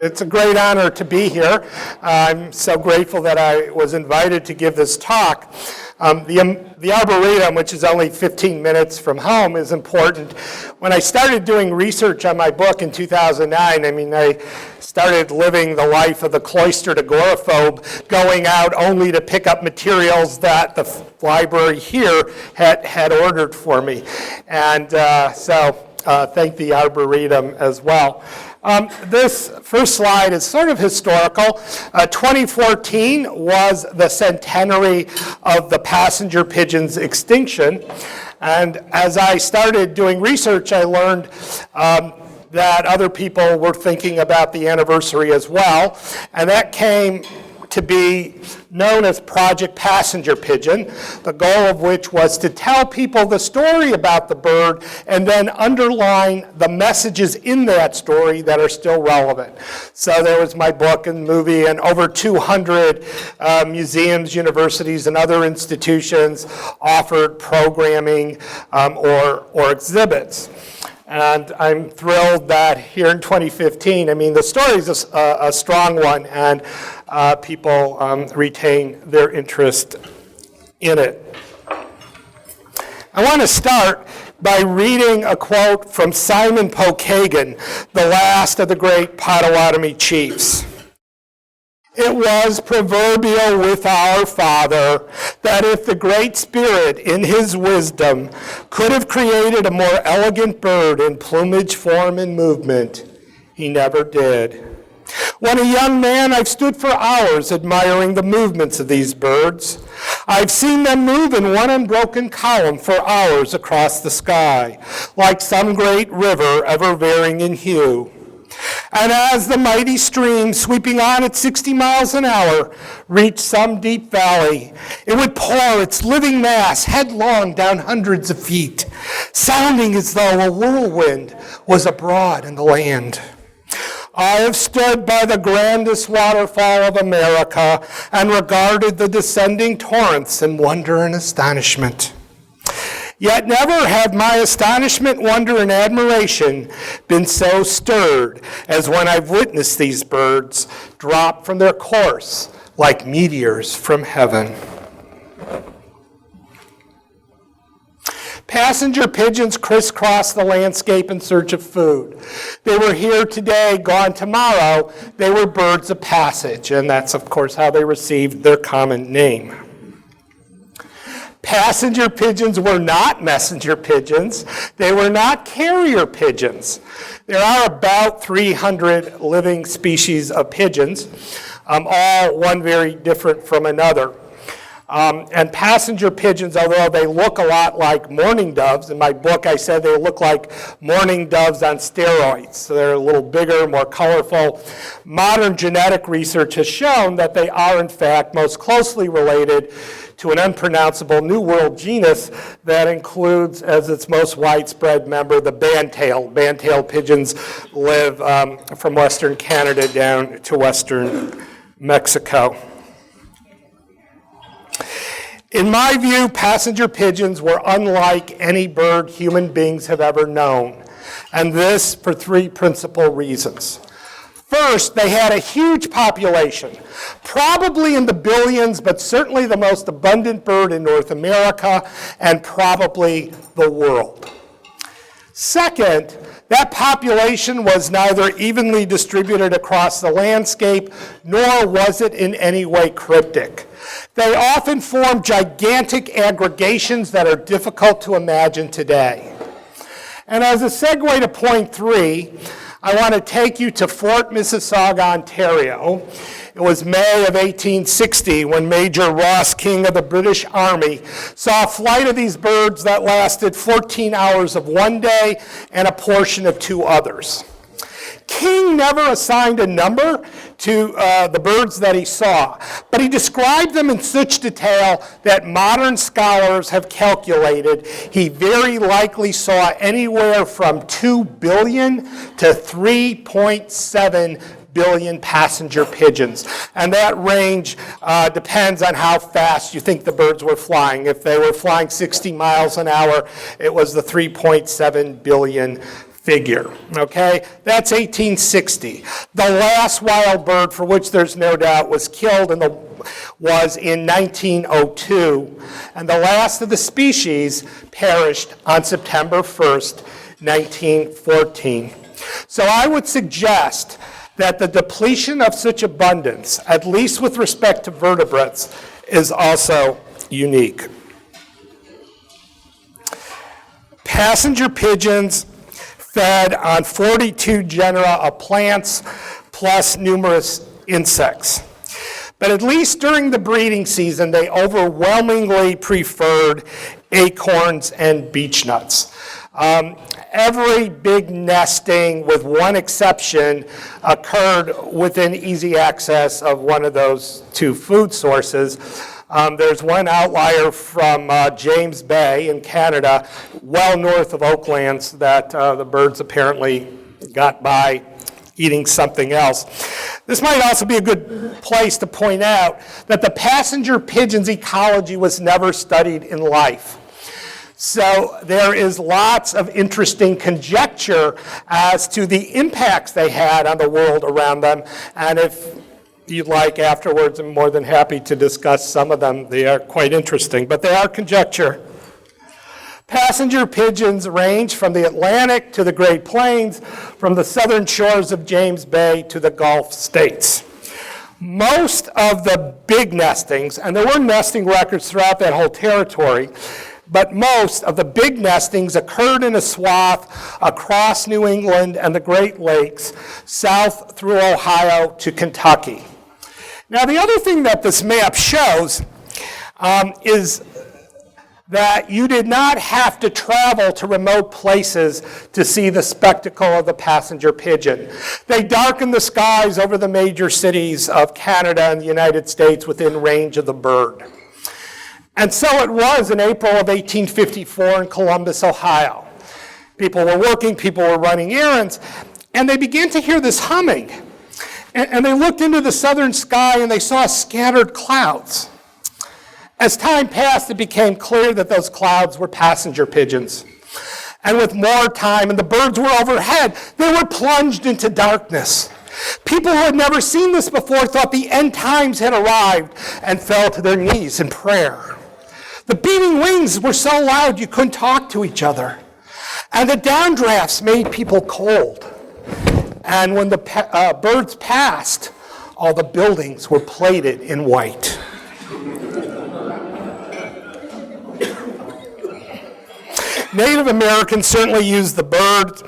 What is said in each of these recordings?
It's a great honor to be here. I'm so grateful that I was invited to give this talk. The Arboretum, which is only 15 minutes from home, is important. When I started doing research on my book in 2009, I started living the life of the cloistered agoraphobe, going out only to pick up materials that the library here had ordered for me. And so thank the Arboretum as well. This first slide is sort of historical. 2014 was the centenary of the passenger pigeon's extinction. And as I started doing research, I learned that other people were thinking about the anniversary as well. And that came to be known as Project Passenger Pigeon, the goal of which was to tell people the story about the bird and then underline the messages in that story that are still relevant. So there was my book and movie, and over 200 museums, universities, and other institutions offered programming or exhibits. And I'm thrilled that here in 2015, the story is a strong one, and people retain their interest in it. I want to start by reading a quote from Simon Pokagon, the last of the great Potawatomi chiefs. "It was proverbial with our father that if the Great Spirit in his wisdom could have created a more elegant bird in plumage, form, and movement, he never did. When a young man, I've stood for hours admiring the movements of these birds. I've seen them move in one unbroken column for hours across the sky, like some great river ever varying in hue. And as the mighty stream, sweeping on at 60 miles an hour, reached some deep valley, it would pour its living mass headlong down hundreds of feet, sounding as though a whirlwind was abroad in the land. I have stood by the grandest waterfall of America and regarded the descending torrents in wonder and astonishment. Yet never have my astonishment, wonder, and admiration been so stirred as when I've witnessed these birds drop from their course like meteors from heaven." Passenger pigeons crisscross the landscape in search of food. They were here today, gone tomorrow. They were birds of passage, and that's, of course, how they received their common name. Passenger pigeons were not messenger pigeons. They were not carrier pigeons. There are about 300 living species of pigeons, all one very different from another. And passenger pigeons, although they look a lot like mourning doves, in my book I said they look like mourning doves on steroids. So they're a little bigger, more colorful. Modern genetic research has shown that they are, in fact, most closely related to an unpronounceable New World genus that includes, as its most widespread member, the bandtailed. Bandtailed pigeons live from western Canada down to western Mexico. In my view, passenger pigeons were unlike any bird human beings have ever known, and this for three principal reasons. First, they had a huge population, probably in the billions, but certainly the most abundant bird in North America and probably the world. Second, that population was neither evenly distributed across the landscape, nor was it in any way cryptic. They often formed gigantic aggregations that are difficult to imagine today. And as a segue to point 3, I want to take you to Fort Mississauga, Ontario. It was May of 1860 when Major Ross King of the British Army saw a flight of these birds that lasted 14 hours of one day and a portion of 2 others. King never assigned a number to the birds that he saw, but he described them in such detail that modern scholars have calculated he very likely saw anywhere from 2 billion to 3.7 billion passenger pigeons. And that range depends on how fast you think the birds were flying. If they were flying 60 miles an hour, it was the 3.7 billion figure, okay? That's 1860. The last wild bird, for which there's no doubt, was killed was in 1902, and the last of the species perished on September 1st, 1914. So I would suggest that the depletion of such abundance, at least with respect to vertebrates, is also unique. Passenger pigeons fed on 42 genera of plants, plus numerous insects. But at least during the breeding season, they overwhelmingly preferred acorns and beechnuts. Every big nesting, with one exception, occurred within easy access of one of those two food sources. There's one outlier from James Bay in Canada, well north of Oaklands, that the birds apparently got by eating something else. This might also be a good place to point out that the passenger pigeon's ecology was never studied in life. So there is lots of interesting conjecture as to the impacts they had on the world around them, and if you'd like afterwards, I'm more than happy to discuss some of them. They are quite interesting, but they are conjecture. Passenger pigeons range from the Atlantic to the Great Plains, from the southern shores of James Bay to the Gulf states. Most of the big nestings, and there were nesting records throughout that whole territory, but most of the big nestings occurred in a swath across New England and the Great Lakes, south through Ohio to Kentucky. Now, the other thing that this map shows is that you did not have to travel to remote places to see the spectacle of the passenger pigeon. They darkened the skies over the major cities of Canada and the United States within range of the bird. And so it was in April of 1854 in Columbus, Ohio. People were working, people were running errands, and they began to hear this humming. And they looked into the southern sky and they saw scattered clouds. As time passed, it became clear that those clouds were passenger pigeons. And with more time, and the birds were overhead, they were plunged into darkness. People who had never seen this before thought the end times had arrived and fell to their knees in prayer. The beating wings were so loud you couldn't talk to each other. And the downdrafts made people cold. And when the birds passed, all the buildings were plated in white. Native Americans certainly used the bird,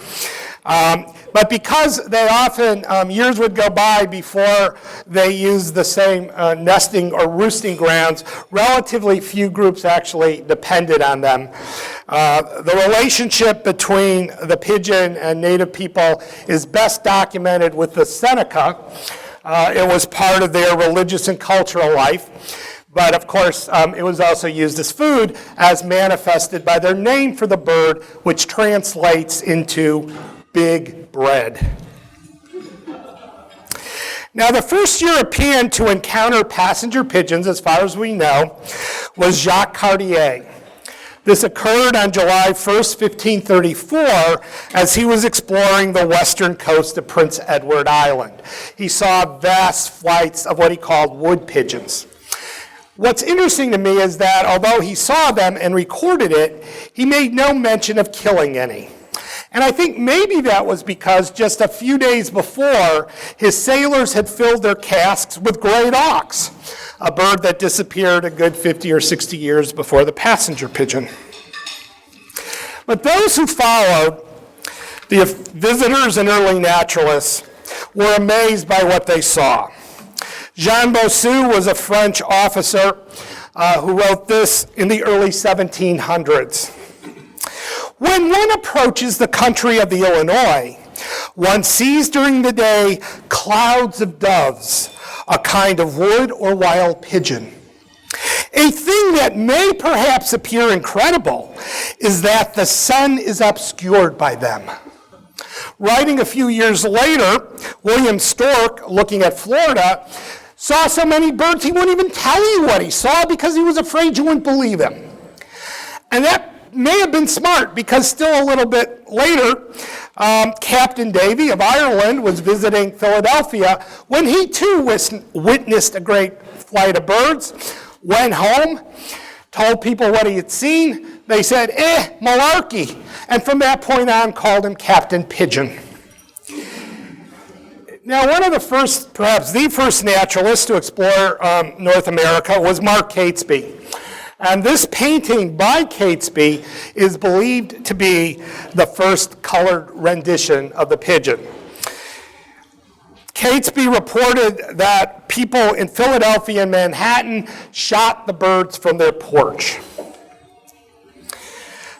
but because they often, years would go by before they used the same nesting or roosting grounds, relatively few groups actually depended on them. The relationship between the pigeon and Native people is best documented with the Seneca. It was part of their religious and cultural life. But of course, it was also used as food, as manifested by their name for the bird, which translates into big bread. Now, the first European to encounter passenger pigeons, as far as we know, was Jacques Cartier. This occurred on July 1st, 1534, as he was exploring the western coast of Prince Edward Island. He saw vast flights of what he called wood pigeons. What's interesting to me is that although he saw them and recorded it, he made no mention of killing any. And I think maybe that was because just a few days before, his sailors had filled their casks with great auks, a bird that disappeared a good 50 or 60 years before the passenger pigeon. But those who followed, the visitors and early naturalists, were amazed by what they saw. Jean Bossu was a French officer who wrote this in the early 1700s. When one approaches the country of the Illinois, one sees during the day clouds of doves, a kind of wood or wild pigeon. A thing that may perhaps appear incredible is that the sun is obscured by them. Writing a few years later, William Stork, looking at Florida, saw so many birds he wouldn't even tell you what he saw because he was afraid you wouldn't believe him. And that may have been smart because still a little bit later, Captain Davy of Ireland was visiting Philadelphia when he too witnessed a great flight of birds, went home, told people what he had seen. They said, malarkey. And from that point on, called him Captain Pigeon. Now, one of the first, perhaps the first naturalist to explore North America was Mark Catesby. And this painting by Catesby is believed to be the first colored rendition of the pigeon. Catesby reported that people in Philadelphia and Manhattan shot the birds from their porch.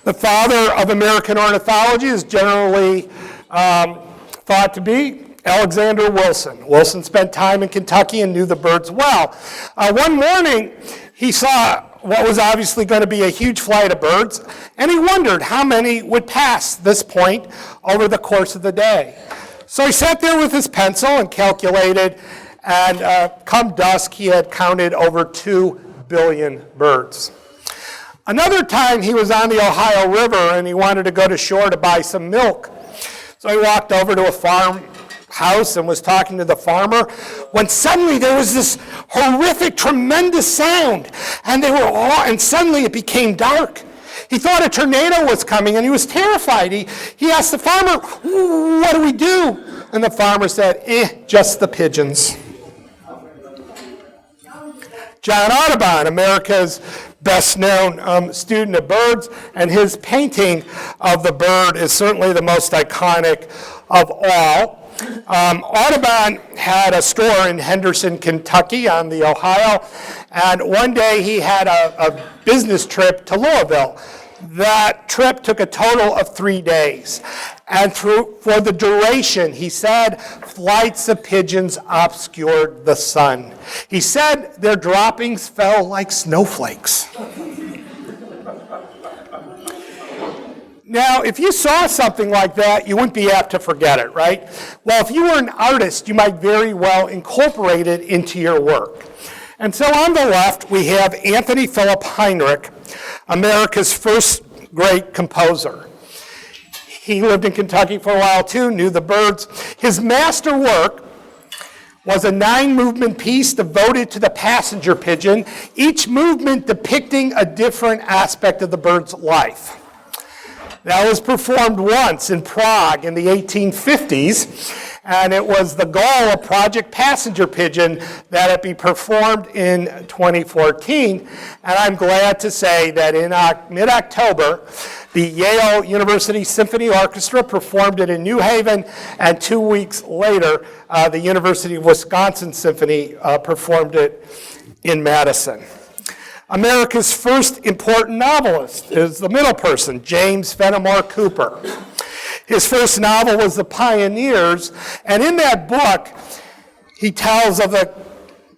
The father of American ornithology is generally thought to be Alexander Wilson. Wilson spent time in Kentucky and knew the birds well. One morning, he saw what was obviously going to be a huge flight of birds, and he wondered how many would pass this point over the course of the day. So he sat there with his pencil and calculated, and come dusk, he had counted over 2 billion birds. Another time, he was on the Ohio River, and he wanted to go to shore to buy some milk. So he walked over to a farmhouse and was talking to the farmer, when suddenly there was this horrific, tremendous sound, and suddenly it became dark. He thought a tornado was coming, and he was terrified. He asked the farmer, what do we do? And the farmer said, just the pigeons. John Audubon, America's best-known student of birds, and his painting of the bird is certainly the most iconic of all. Audubon had a store in Henderson, Kentucky on the Ohio, and one day he had a business trip to Louisville. That trip took a total of 3 days. And for the duration, he said, flights of pigeons obscured the sun. He said their droppings fell like snowflakes. Now, if you saw something like that, you wouldn't be apt to forget it, right? Well, if you were an artist, you might very well incorporate it into your work. And so on the left, we have Anthony Philip Heinrich, America's first great composer. He lived in Kentucky for a while too, knew the birds. His master work was a 9-movement piece devoted to the passenger pigeon, each movement depicting a different aspect of the bird's life. That was performed once in Prague in the 1850s, and it was the goal of Project Passenger Pigeon that it be performed in 2014. And I'm glad to say that in mid-October, the Yale University Symphony Orchestra performed it in New Haven, and 2 weeks later, the University of Wisconsin Symphony performed it in Madison. America's first important novelist is the middle person, James Fenimore Cooper. His first novel was The Pioneers, and in that book, he tells of the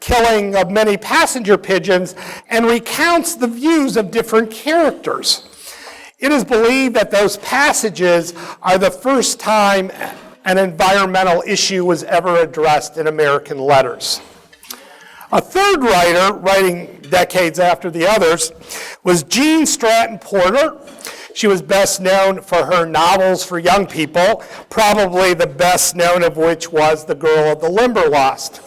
killing of many passenger pigeons and recounts the views of different characters. It is believed that those passages are the first time an environmental issue was ever addressed in American letters. A third writer, writing decades after the others, was Jean Stratton Porter. She was best known for her novels for young people, probably the best known of which was The Girl of the Limberlost.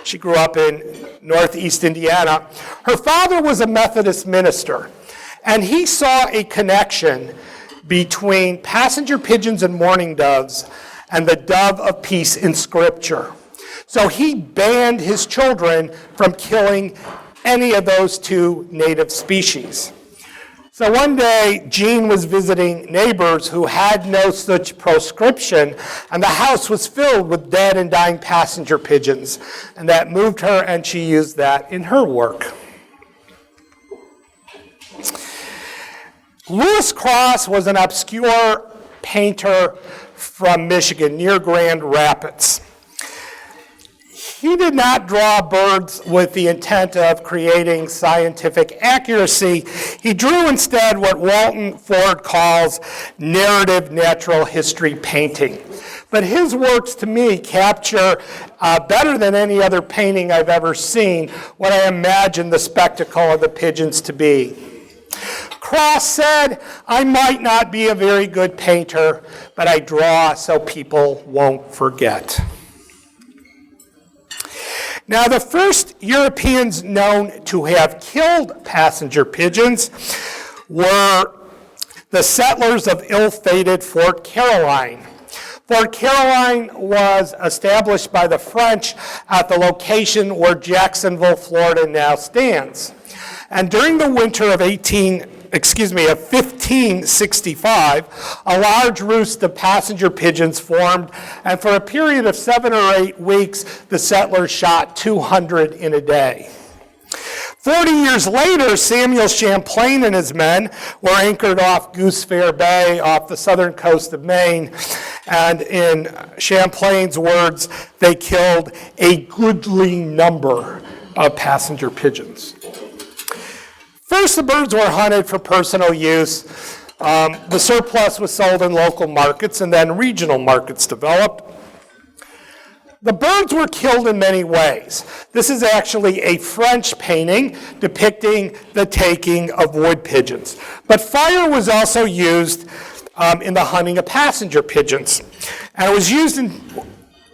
She grew up in Northeast Indiana. Her father was a Methodist minister, and he saw a connection between passenger pigeons and mourning doves and the dove of peace in Scripture. So he banned his children from killing any of those two native species. So one day, Jean was visiting neighbors who had no such proscription, and the house was filled with dead and dying passenger pigeons. And that moved her, and she used that in her work. Lewis Cross was an obscure painter from Michigan, near Grand Rapids. He did not draw birds with the intent of creating scientific accuracy. He drew instead what Walton Ford calls narrative natural history painting. But his works, to me, capture better than any other painting I've ever seen what I imagine the spectacle of the pigeons to be. Cross said, "I might not be a very good painter, but I draw so people won't forget." Now, the first Europeans known to have killed passenger pigeons were the settlers of ill-fated Fort Caroline. Fort Caroline was established by the French at the location where Jacksonville, Florida now stands. And during the winter of 1565, a large roost of passenger pigeons formed, and for a period of 7 or 8 weeks, the settlers shot 200 in a day. 40 years later, Samuel Champlain and his men were anchored off Goose Fair Bay off the southern coast of Maine, and in Champlain's words, they killed a goodly number of passenger pigeons. First, the birds were hunted for personal use. The surplus was sold in local markets, and then regional markets developed. The birds were killed in many ways. This is actually a French painting depicting the taking of wood pigeons. But fire was also used in the hunting of passenger pigeons. And it was used in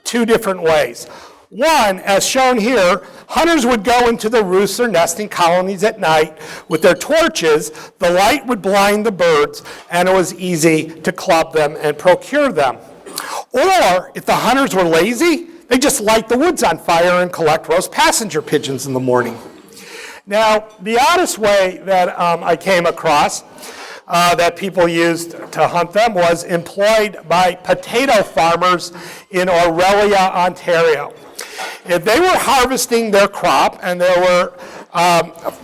2 different ways. One, as shown here, hunters would go into the roosts or nesting colonies at night with their torches. The light would blind the birds, and it was easy to club them and procure them. Or, if the hunters were lazy, they just light the woods on fire and collect roast passenger pigeons in the morning. Now, the oddest way that I came across that people used to hunt them was employed by potato farmers in Aurelia, Ontario. If they were harvesting their crop and there were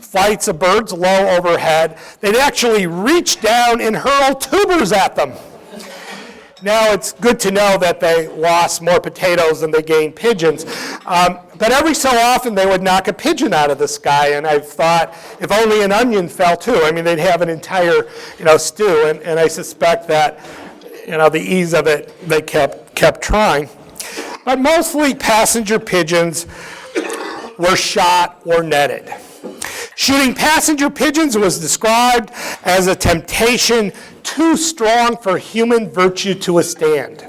flights of birds low overhead, they'd actually reach down and hurl tubers at them. Now, it's good to know that they lost more potatoes than they gained pigeons. But every so often, they would knock a pigeon out of the sky, and I thought, if only an onion fell too. I mean, they'd have an entire, stew, and I suspect that, the ease of it, they kept trying. But mostly passenger pigeons were shot or netted. Shooting passenger pigeons was described as a temptation too strong for human virtue to withstand.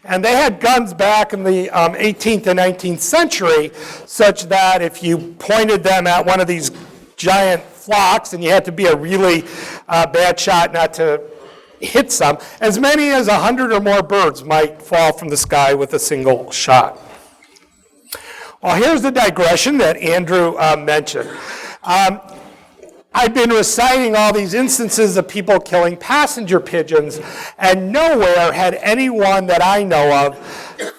And they had guns back in the 18th and 19th century, such that if you pointed them at one of these giant flocks, and you had to be a really bad shot not to hit some, as many as 100 or more birds might fall from the sky with a single shot. Well, here's the digression that Andrew mentioned. I've been reciting all these instances of people killing passenger pigeons, and nowhere had anyone that I know of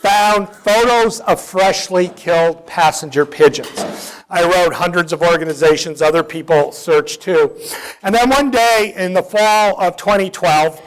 found photos of freshly killed passenger pigeons. I wrote hundreds of organizations, other people searched too. And then one day in the fall of 2012,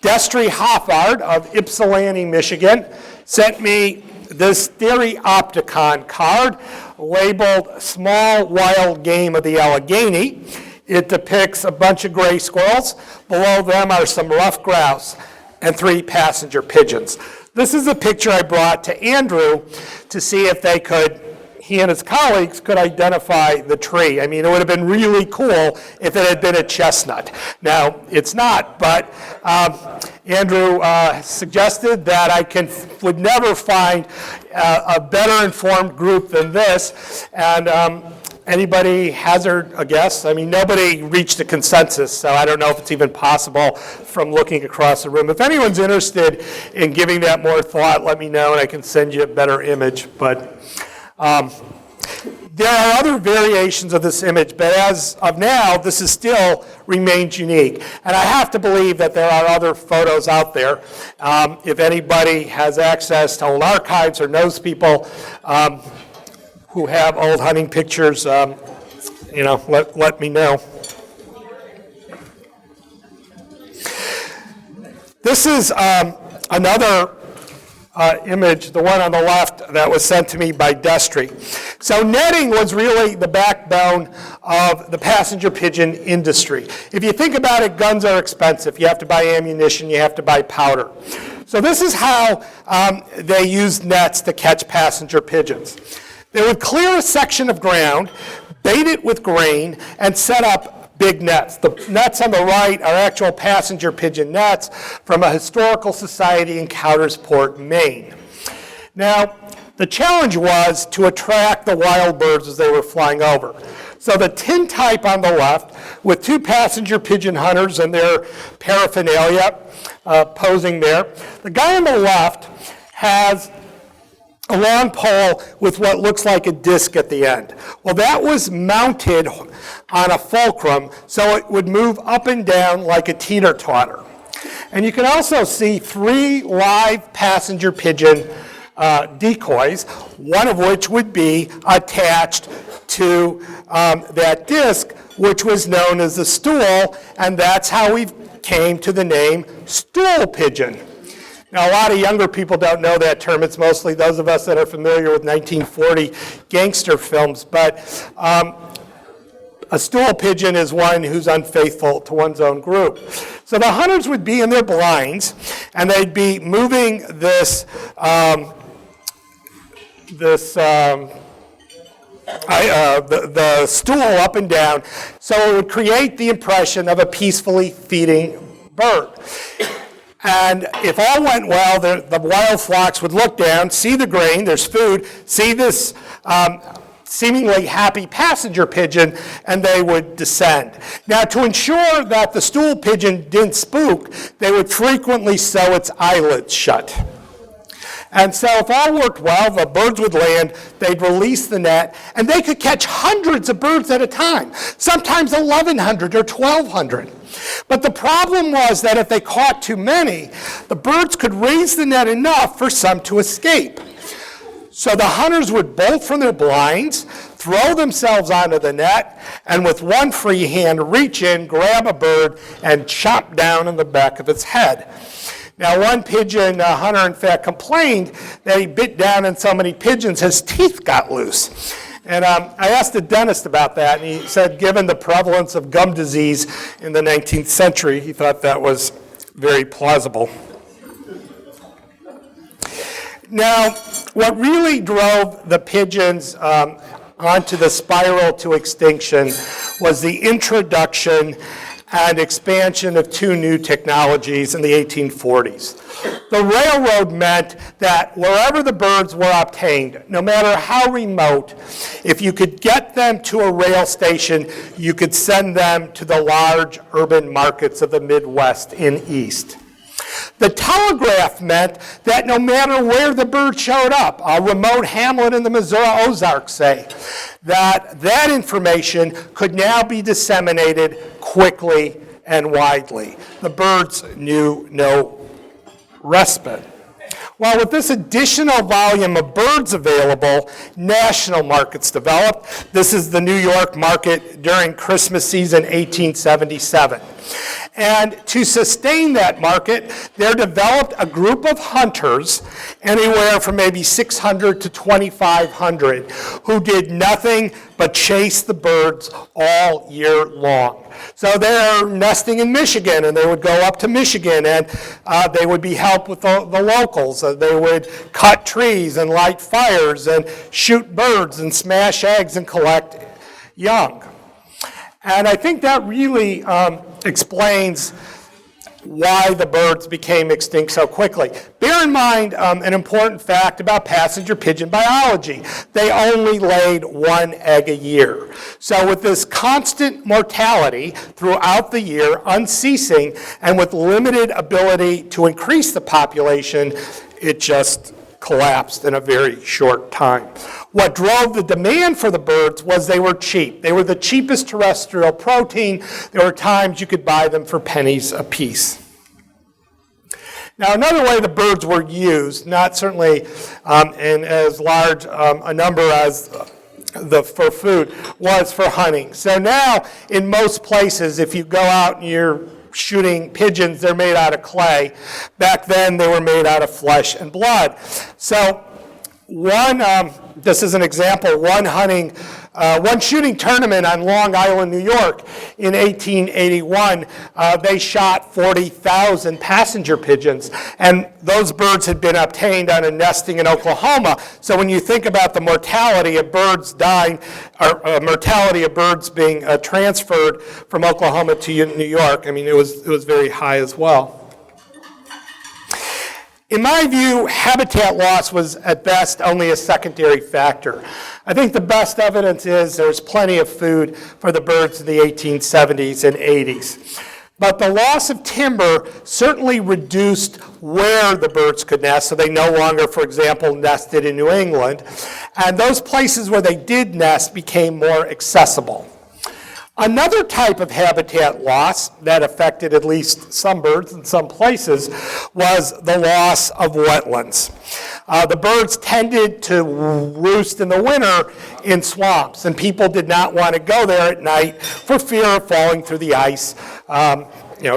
Destry Hoffard of Ypsilanti, Michigan, sent me this Stereopticon card labeled Small Wild Game of the Allegheny. It depicts a bunch of gray squirrels. Below them are some rough grouse and 3 passenger pigeons. This is a picture I brought to Andrew to see if he and his colleagues could identify the tree. I mean, it would have been really cool if it had been a chestnut. Now, it's not, but Andrew suggested that I would never find a better informed group than this, and anybody hazard a guess? I mean, nobody reached a consensus, so I don't know if it's even possible from looking across the room. If anyone's interested in giving that more thought, let me know, and I can send you a better image, but there are other variations of this image, but as of now, this is still remains unique. And I have to believe that there are other photos out there. If anybody has access to old archives or knows people who have old hunting pictures, let me know. This is another image, the one on the left that was sent to me by Destry. So netting was really the backbone of the passenger pigeon industry. If you think about it, guns are expensive. You have to buy ammunition, you have to buy powder. So this is how they used nets to catch passenger pigeons. They would clear a section of ground, bait it with grain, and set up big nets. The nets on the right are actual passenger pigeon nets from a historical society in Coudersport, Maine. Now, the challenge was to attract the wild birds as they were flying over. So the tintype on the left, with 2 passenger pigeon hunters and their paraphernalia posing there. The guy on the left has a long pole with what looks like a disc at the end. Well, that was mounted on a fulcrum so it would move up and down like a teeter-totter. And you can also see 3 live passenger pigeon decoys, one of which would be attached to that disc, which was known as the stool, and that's how we came to the name stool pigeon. Now, a lot of younger people don't know that term. It's mostly those of us that are familiar with 1940 gangster films, but a stool pigeon is one who's unfaithful to one's own group. So the hunters would be in their blinds, and they'd be moving the stool up and down, so it would create the impression of a peacefully feeding bird. And if all went well, the wild flocks would look down, see the grain, there's food, see this seemingly happy passenger pigeon, and they would descend. Now, to ensure that the stool pigeon didn't spook, they would frequently sew its eyelids shut. And so if all worked well, the birds would land, they'd release the net, and they could catch hundreds of birds at a time, sometimes 1,100 or 1,200. But the problem was that if they caught too many, the birds could raise the net enough for some to escape. So the hunters would bolt from their blinds, throw themselves onto the net, and with one free hand reach in, grab a bird, and chop down on the back of its head. Now, one pigeon hunter, in fact, complained that he bit down on so many pigeons, his teeth got loose. And I asked the dentist about that, and he said given the prevalence of gum disease in the 19th century, he thought that was very plausible. Now, what really drove the pigeons onto the spiral to extinction was the introduction and expansion of 2 new technologies in the 1840s. The railroad meant that wherever the birds were obtained, no matter how remote, if you could get them to a rail station, you could send them to the large urban markets of the Midwest and East. The telegraph meant that no matter where the bird showed up, a remote hamlet in the Missouri Ozarks, say, that information could now be disseminated quickly and widely. The birds knew no respite. Well, with this additional volume of birds available, national markets developed. This is the New York market during Christmas season 1877. And to sustain that market, there developed a group of hunters, anywhere from maybe 600 to 2,500, who did nothing but chase the birds all year long. So they're nesting in Michigan, and they would go up to Michigan, and they would be helped with the locals. They would cut trees and light fires and shoot birds and smash eggs and collect young. And I think that really explains why the birds became extinct so quickly. Bear in mind an important fact about passenger pigeon biology. They only laid 1 egg a year. So with this constant mortality throughout the year, unceasing, and with limited ability to increase the population, it just collapsed in a very short time. What drove the demand for the birds was they were cheap. They were the cheapest terrestrial protein. There were times you could buy them for pennies a piece. Now, another way the birds were used, not certainly in as large a number as for food, was for hunting. So now, in most places, if you go out and you're shooting pigeons, they're made out of clay. Back then, they were made out of flesh and blood. So This is an example, one shooting tournament on Long Island, New York in 1881. They shot 40,000 passenger pigeons, and those birds had been obtained on a nesting in Oklahoma. So when you think about the mortality of birds dying, or mortality of birds being transferred from Oklahoma to New York, I mean, it was very high as well. In my view, habitat loss was at best only a secondary factor. I think the best evidence is there was plenty of food for the birds in the 1870s and 80s. But the loss of timber certainly reduced where the birds could nest, so they no longer, for example, nested in New England. And those places where they did nest became more accessible. Another type of habitat loss that affected at least some birds in some places was the loss of wetlands. The birds tended to roost in the winter in swamps, and people did not want to go there at night for fear of falling through the ice,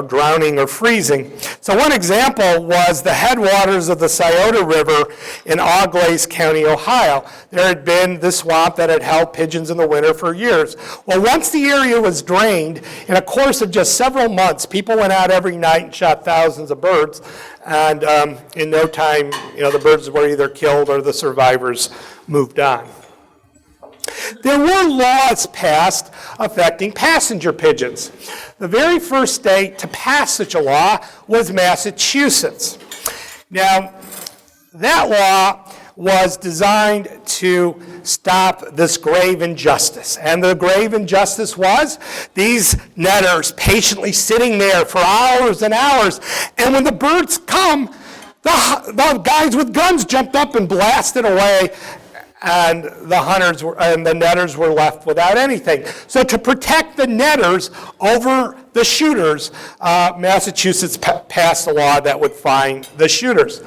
drowning or freezing. So one example was the headwaters of the Scioto River in Auglaize County, Ohio. There had been this swamp that had held pigeons in the winter for years. Well, once the area was drained, in a course of just several months, people went out every night and shot thousands of birds, and in no time, the birds were either killed or the survivors moved on. There were laws passed affecting passenger pigeons. The very first state to pass such a law was Massachusetts. Now, that law was designed to stop this grave injustice. And the grave injustice was these netters patiently sitting there for hours and hours. And when the birds come, the guys with guns jumped up and blasted away, and the netters were left without anything. So to protect the netters over the shooters, Massachusetts passed a law that would fine the shooters.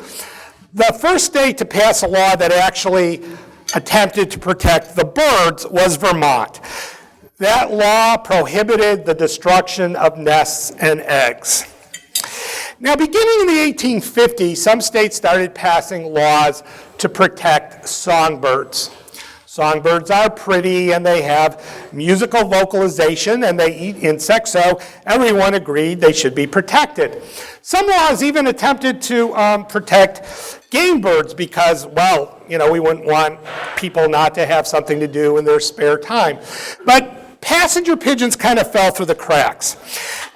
The first state to pass a law that actually attempted to protect the birds was Vermont. That law prohibited the destruction of nests and eggs. Now, beginning in the 1850s, some states started passing laws to protect songbirds. Songbirds are pretty, and they have musical vocalization, and they eat insects, so everyone agreed they should be protected. Some laws even attempted to protect game birds because, we wouldn't want people not to have something to do in their spare time. But passenger pigeons kind of fell through the cracks.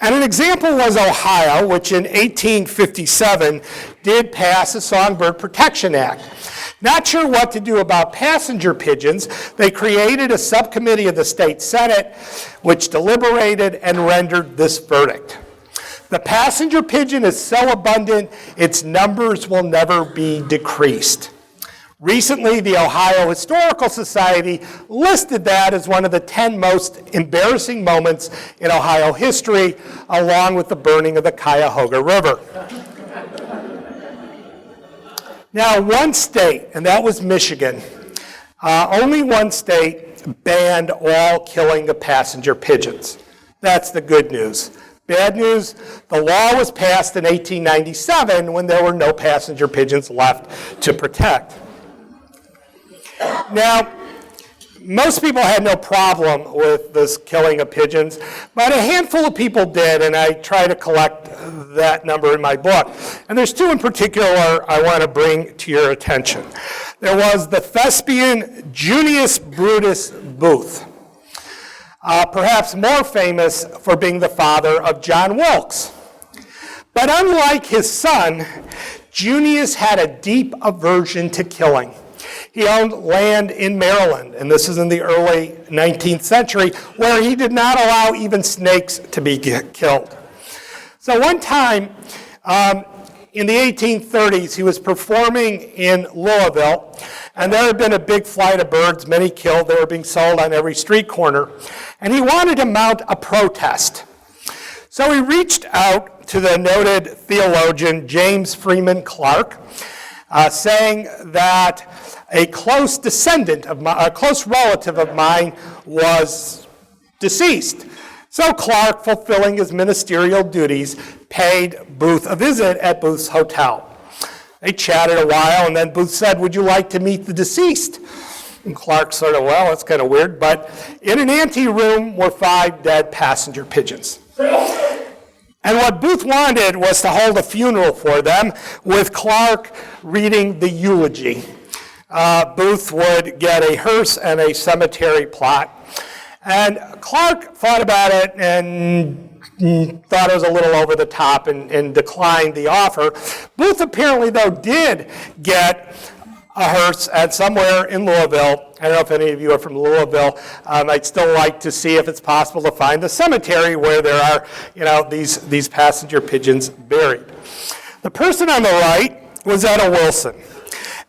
And an example was Ohio, which in 1857 did pass a Songbird Protection Act. Not sure what to do about passenger pigeons, they created a subcommittee of the state Senate which deliberated and rendered this verdict. The passenger pigeon is so abundant, its numbers will never be decreased. Recently, the Ohio Historical Society listed that as one of the 10 most embarrassing moments in Ohio history, along with the burning of the Cuyahoga River. Now, one state, and that was Michigan, only one state banned all killing of passenger pigeons. That's the good news. Bad news, the law was passed in 1897 when there were no passenger pigeons left to protect. Now, most people had no problem with this killing of pigeons, but a handful of people did, and I try to collect that number in my book. And there's two in particular I want to bring to your attention. There was the thespian Junius Brutus Booth, perhaps more famous for being the father of John Wilkes. But unlike his son, Junius had a deep aversion to killing. He owned land in Maryland, and this is in the early 19th century, where he did not allow even snakes to be killed. So one time, in the 1830s, he was performing in Louisville, and there had been a big flight of birds, many killed. They were being sold on every street corner, and he wanted to mount a protest. So he reached out to the noted theologian James Freeman Clark, saying that a close relative of mine was deceased. So Clark, fulfilling his ministerial duties, paid Booth a visit at Booth's hotel. They chatted a while, and then Booth said, "Would you like to meet the deceased?" And Clark sort of, well, that's kind of weird, but in an anteroom were 5 dead passenger pigeons. And what Booth wanted was to hold a funeral for them with Clark reading the eulogy. Booth would get a hearse and a cemetery plot. And Clark thought about it and thought it was a little over the top and declined the offer. Booth apparently, though, did get a hearse at somewhere in Louisville. I don't know if any of you are from Louisville. I'd still like to see if it's possible to find the cemetery where there are, these passenger pigeons buried. The person on the right was Etta Wilson.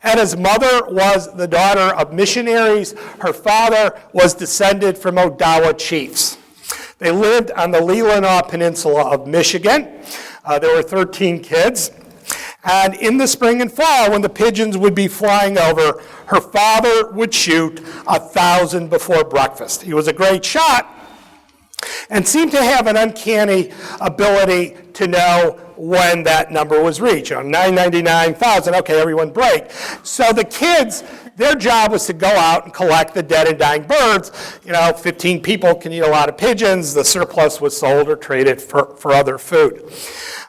Etta's mother was the daughter of missionaries. Her father was descended from Odawa chiefs. They lived on the Lisle Peninsula of Michigan. There were 13 kids. And in the spring and fall, when the pigeons would be flying over, her father would shoot 1,000 before breakfast. He was a great shot and seemed to have an uncanny ability to know when that number was reached. 999,000, okay, everyone break. So the kids, their job was to go out and collect the dead and dying birds. 15 people can eat a lot of pigeons. The surplus was sold or traded for other food.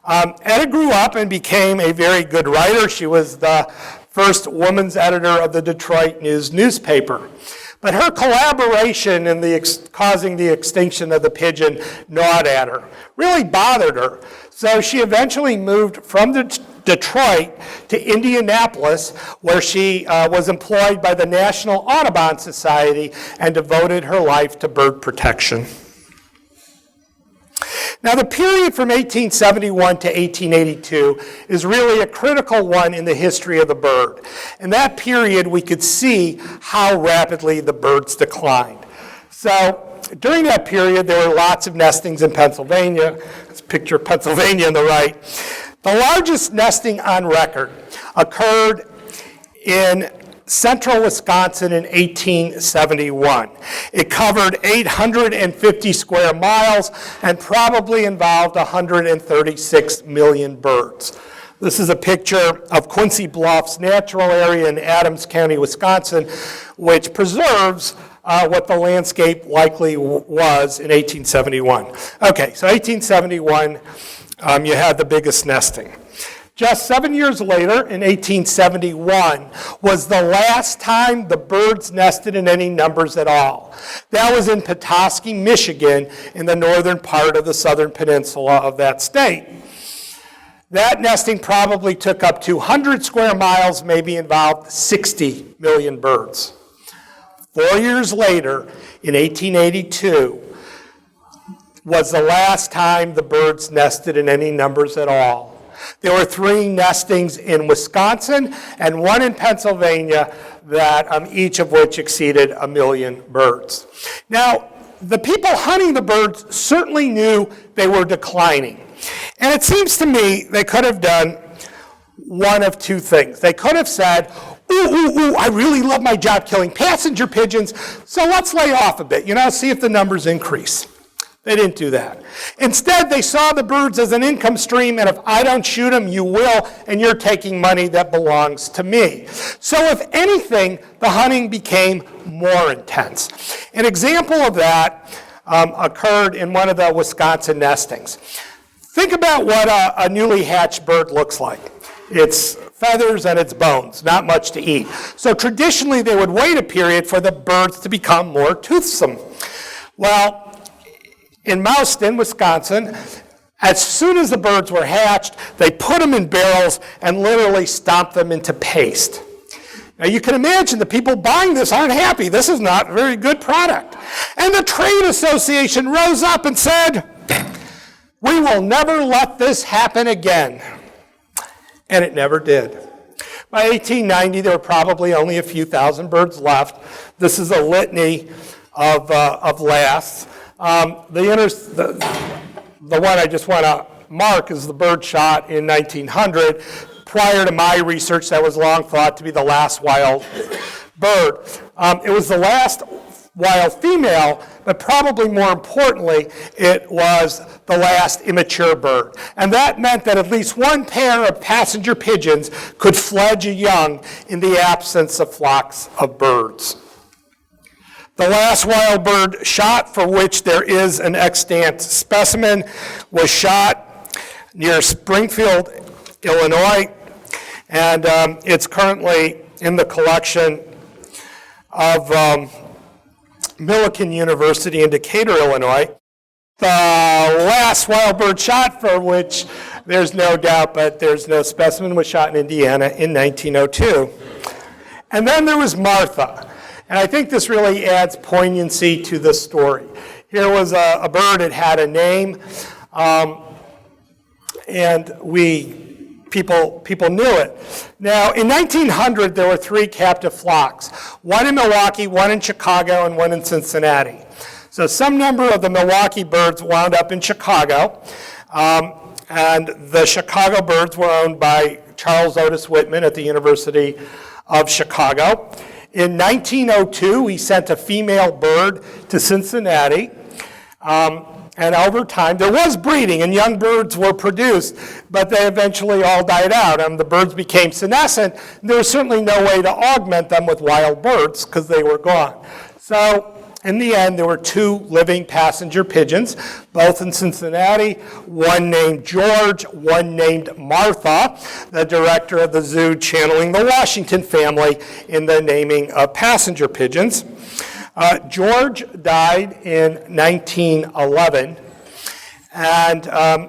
Etta grew up and became a very good writer. She was the first woman's editor of the Detroit News newspaper. But her collaboration in causing the extinction of the pigeon gnawed at her, really bothered her. So she eventually moved from Detroit to Indianapolis, where she was employed by the National Audubon Society and devoted her life to bird protection. Now, the period from 1871 to 1882 is really a critical one in the history of the bird. In that period, we could see how rapidly the birds declined. So, during that period, there were lots of nestings in Pennsylvania. Let's picture Pennsylvania on the right. The largest nesting on record occurred in central Wisconsin in 1871. It covered 850 square miles and probably involved 136 million birds. This is a picture of Quincy Bluffs Natural Area in Adams County, Wisconsin, which preserves what the landscape likely was in 1871. Okay, so 1871, you had the biggest nesting. Just 7 years later, in 1871, was the last time the birds nested in any numbers at all. That was in Petoskey, Michigan, in the northern part of the southern peninsula of that state. That nesting probably took up 200 square miles, maybe involved 60 million birds. 4 years later, in 1882, was the last time the birds nested in any numbers at all. There were 3 nestings in Wisconsin and 1 in Pennsylvania, that each of which exceeded 1 million birds. Now, the people hunting the birds certainly knew they were declining. And it seems to me they could have done one of 2 things. They could have said, ooh, I really love my job killing passenger pigeons, so let's lay off a bit, see if the numbers increase. They didn't do that. Instead, they saw the birds as an income stream, and if I don't shoot them, you will, and you're taking money that belongs to me. So if anything, the hunting became more intense. An example of that occurred in one of the Wisconsin nestings. Think about what a newly hatched bird looks like. It's feathers and its bones, not much to eat. So traditionally, they would wait a period for the birds to become more toothsome. Well, in Mouston, Wisconsin, as soon as the birds were hatched, they put them in barrels and literally stomped them into paste. Now you can imagine the people buying this aren't happy. This is not a very good product. And the trade association rose up and said, we will never let this happen again. And it never did. By 1890, there were probably only a few thousand birds left. This is a litany of lasts. The one I just want to mark is the bird shot in 1900. Prior to my research, that was long thought to be the last wild bird. It was the last wild female, but probably more importantly, it was the last immature bird. And that meant that at least one pair of passenger pigeons could fledge a young in the absence of flocks of birds. The last wild bird shot, for which there is an extant specimen, was shot near Springfield, Illinois, and it's currently in the collection of Millikan University in Decatur, Illinois. The last wild bird shot, for which there's no doubt, but there's no specimen, was shot in Indiana in 1902. And then there was Martha. And I think this really adds poignancy to the story. Here was a bird, it had a name, and people knew it. Now, in 1900, there were 3 captive flocks, one in Milwaukee, one in Chicago, and one in Cincinnati. So some number of the Milwaukee birds wound up in Chicago, and the Chicago birds were owned by Charles Otis Whitman at the University of Chicago. In 1902, he sent a female bird to Cincinnati, and over time, there was breeding, and young birds were produced, but they eventually all died out, and the birds became senescent. There was certainly no way to augment them with wild birds because they were gone. So in the end, there were 2 living passenger pigeons, both in Cincinnati, one named George, one named Martha, the director of the zoo channeling the Washington family in the naming of passenger pigeons. George died in 1911, and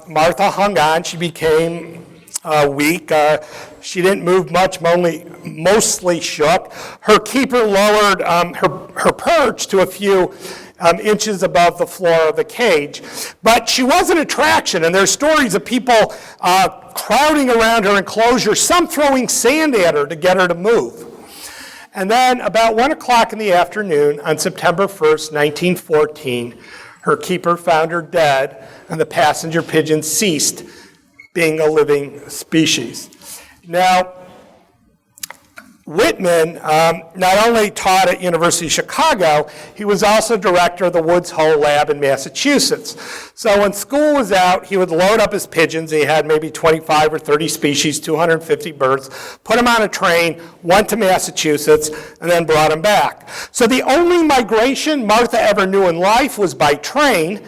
Martha hung on. She became weak. She didn't move much, mostly shook. Her keeper lowered her perch to a few inches above the floor of the cage. But she was an attraction, and there's stories of people crowding around her enclosure, some throwing sand at her to get her to move. And then about 1 o'clock in the afternoon on September 1st, 1914, her keeper found her dead, and the passenger pigeon ceased being a living species. Now, Whitman not only taught at University of Chicago, he was also director of the Woods Hole Lab in Massachusetts. So when school was out, he would load up his pigeons. He had maybe 25 or 30 species, 250 birds, put them on a train, went to Massachusetts, and then brought them back. So the only migration Martha ever knew in life was by train,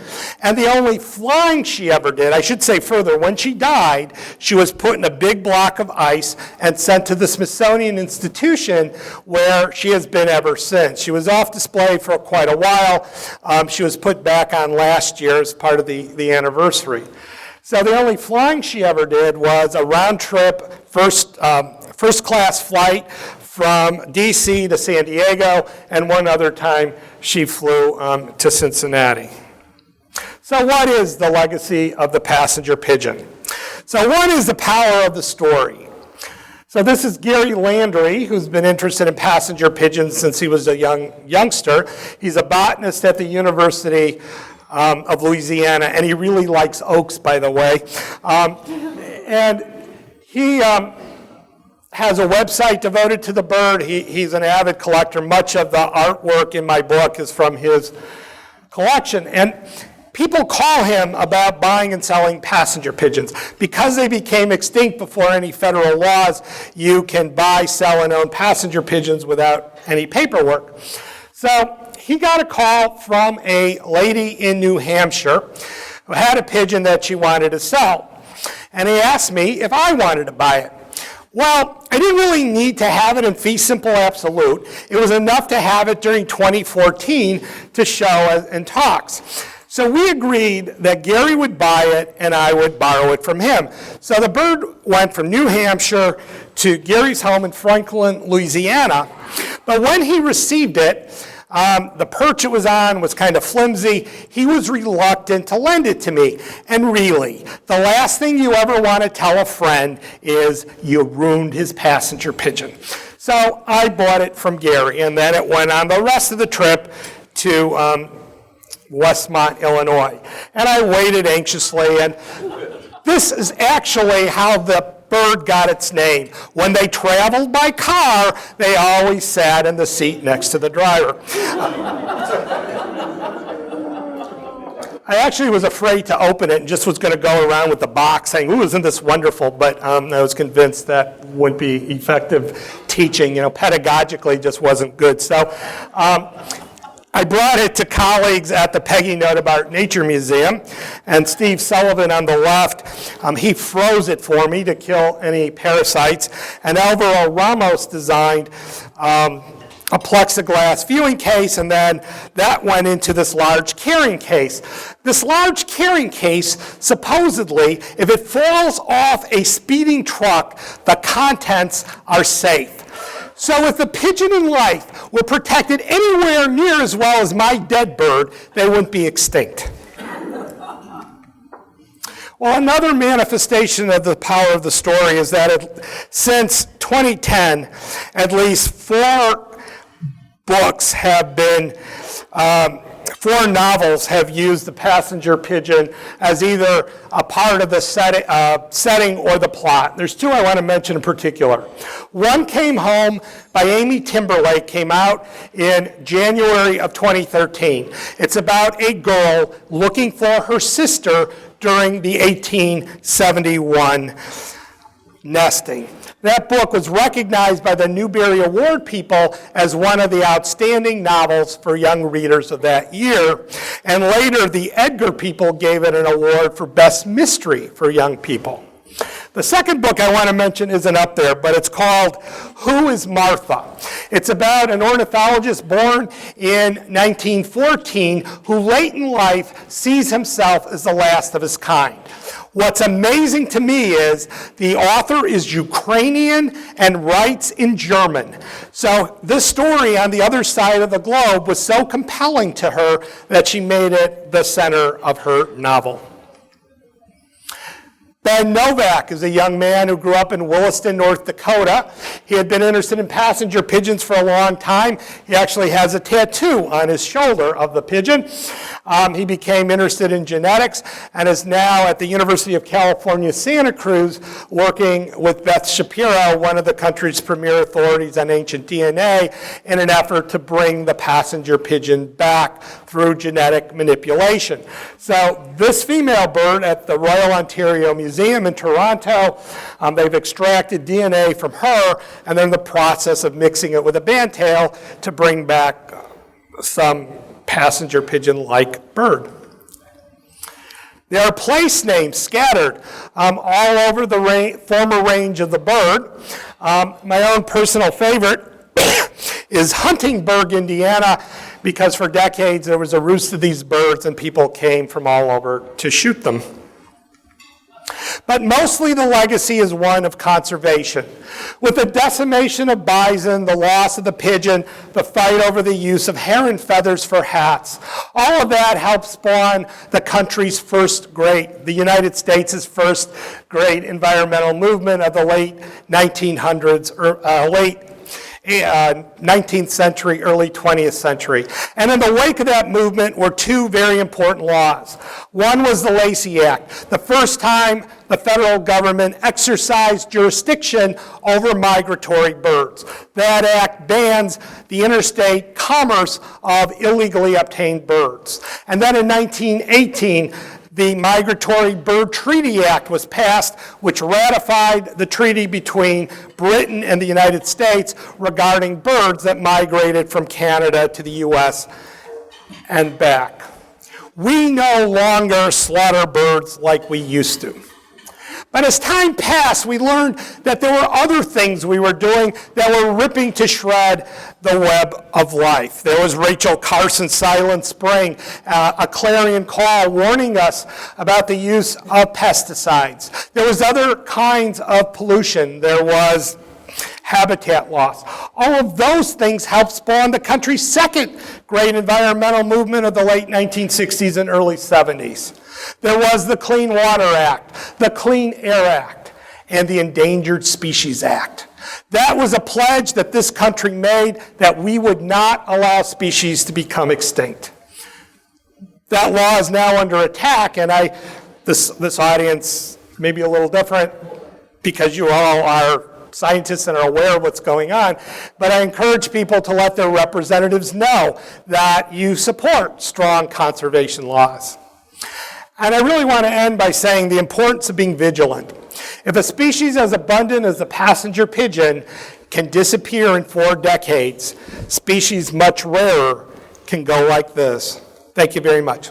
and the only flying she ever did, I should say further, when she died, she was put in a big block of ice and sent to the Smithsonian Institution, where she has been ever since. She was off display for quite a while. She was put back on last year as part of the anniversary. So the only flying she ever did was a round trip, first class flight from DC to San Diego, and one other time she flew to Cincinnati. So what is the legacy of the passenger pigeon? So one is the power of the story. So this is Gary Landry, who's been interested in passenger pigeons since he was a youngster. He's a botanist at the University of Louisiana, and he really likes oaks, by the way. And he has a website devoted to the bird. He's an avid collector. Much of the artwork in my book is from his collection. And people call him about buying and selling passenger pigeons. Because they became extinct before any federal laws, you can buy, sell, and own passenger pigeons without any paperwork. So he got a call from a lady in New Hampshire who had a pigeon that she wanted to sell. And he asked me if I wanted to buy it. Well, I didn't really need to have it in fee simple absolute. It was enough to have it during 2014 to show in talks. So we agreed that Gary would buy it and I would borrow it from him. So the bird went from New Hampshire to Gary's home in Franklin, Louisiana. But when he received it, the perch it was on was kind of flimsy. He was reluctant to lend it to me. And really, the last thing you ever want to tell a friend is you ruined his passenger pigeon. So I bought it from Gary, and then it went on the rest of the trip to Westmont, Illinois. And I waited anxiously, and this is actually how the bird got its name. When they traveled by car, they always sat in the seat next to the driver. I actually was afraid to open it and just was going to go around with the box saying, ooh, isn't this wonderful? But I was convinced that wouldn't be effective teaching. Pedagogically just wasn't good. So I brought it to colleagues at the Peggy Note About Nature Museum, and Steve Sullivan on the left, he froze it for me to kill any parasites, and Alvaro Ramos designed a plexiglass viewing case, and then that went into this large carrying case. This large carrying case, supposedly, if it falls off a speeding truck, the contents are safe. So if the pigeon in life were protected anywhere near as well as my dead bird, they wouldn't be extinct. Well, another manifestation of the power of the story is that since 2010, at least 4 books have been, 4 novels have used the passenger pigeon as either a part of the setting or the plot. There's 2 I want to mention in particular. One, Came Home by Amy Timberlake, came out in January of 2013. It's about a girl looking for her sister during the 1871 nesting. That book was recognized by the Newbery Award people as one of the outstanding novels for young readers of that year. And later, the Edgar people gave it an award for Best Mystery for young people. The second book I want to mention isn't up there, but it's called Who is Martha? It's about an ornithologist born in 1914 who late in life sees himself as the last of his kind. What's amazing to me is the author is Ukrainian and writes in German. So this story on the other side of the globe was so compelling to her that she made it the center of her novel. Ben Novak is a young man who grew up in Williston, North Dakota. He had been interested in passenger pigeons for a long time. He actually has a tattoo on his shoulder of the pigeon. He became interested in genetics and is now at the University of California, Santa Cruz, working with Beth Shapiro, one of the country's premier authorities on ancient DNA, in an effort to bring the passenger pigeon back through genetic manipulation. So this female bird at the Royal Ontario Museum in Toronto, they've extracted DNA from her, and they're in the process of mixing it with a bandtail to bring back some passenger pigeon-like bird. There are place names scattered all over the former range of the bird. My own personal favorite is Huntingburg, Indiana, because for decades there was a roost of these birds and people came from all over to shoot them. But mostly the legacy is one of conservation. With the decimation of bison, the loss of the pigeon, the fight over the use of heron feathers for hats, all of that helped spawn the country's the United States' first great environmental movement of the late 1900s, late 19th century, early 20th century. And in the wake of that movement were 2 very important laws. One was the Lacey Act, the first time the federal government exercised jurisdiction over migratory birds. That act bans the interstate commerce of illegally obtained birds. And then in 1918, the Migratory Bird Treaty Act was passed, which ratified the treaty between Britain and the United States regarding birds that migrated from Canada to the U.S. and back. We no longer slaughter birds like we used to. But as time passed, we learned that there were other things we were doing that were ripping to shred the web of life. There was Rachel Carson's Silent Spring, a clarion call warning us about the use of pesticides. There was other kinds of pollution. There was habitat loss. All of those things helped spawn the country's second great environmental movement of the late 1960s and early 70s. There was the Clean Water Act, the Clean Air Act, and the Endangered Species Act. That was a pledge that this country made that we would not allow species to become extinct. That law is now under attack, and this audience may be a little different. because you all are scientists and are aware of what's going on, but I encourage people to let their representatives know that you support strong conservation laws. And I really want to end by saying the importance of being vigilant. If a species as abundant as the passenger pigeon can disappear in 4 decades, species much rarer can go like this. Thank you very much.